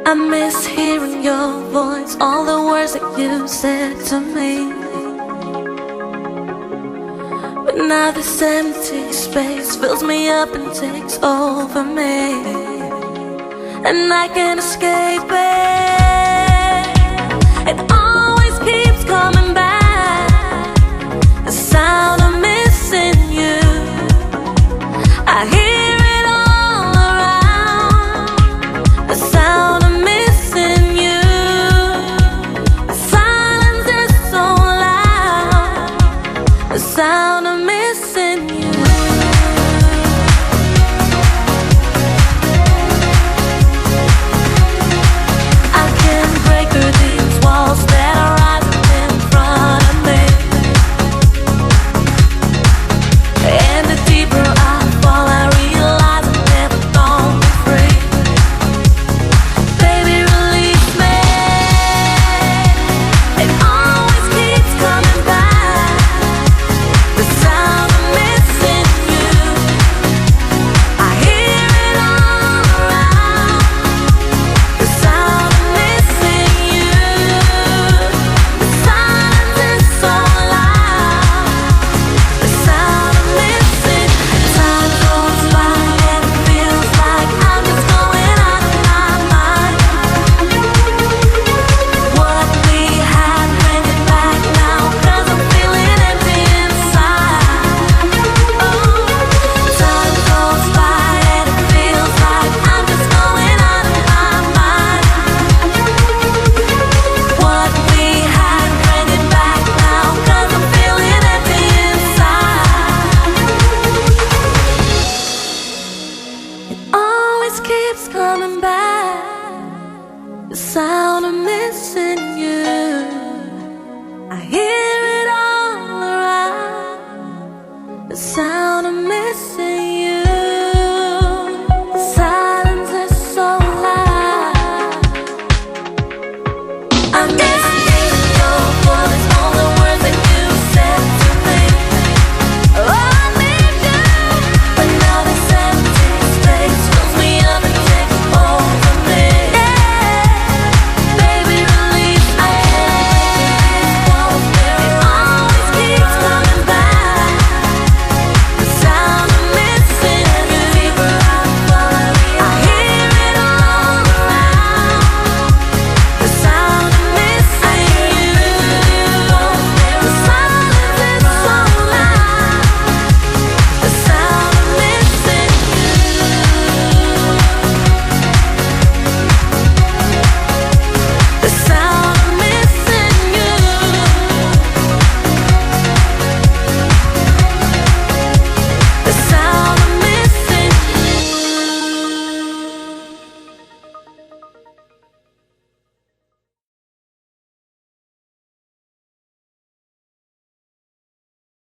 I miss hearing your voice, all the words that you said to me. But now this empty space fills me up and takes over me, and I can't escape it. It always keeps coming back, the sound of missing you. I hear it all around, the sound of missing you. The silence is so loud, the sound of missing you. I can't break through these walls that are rising in front of me, and the deeper I fall, I realize I've never gone free. Baby, release me. It always keeps coming back, the sound of missing you. I hear it all around, the sound of missing you. The silence is so loud, the sound of missing. Time goes by and it feels like I'm just going out of my mind. What we had, bring it back now, 'cause I'm feeling empty inside. Oh, time goes by and it feels like I'm just going out of my mind. What we had, bring it back now, 'cause I'm feeling empty inside. It always keeps coming back, the sound of missing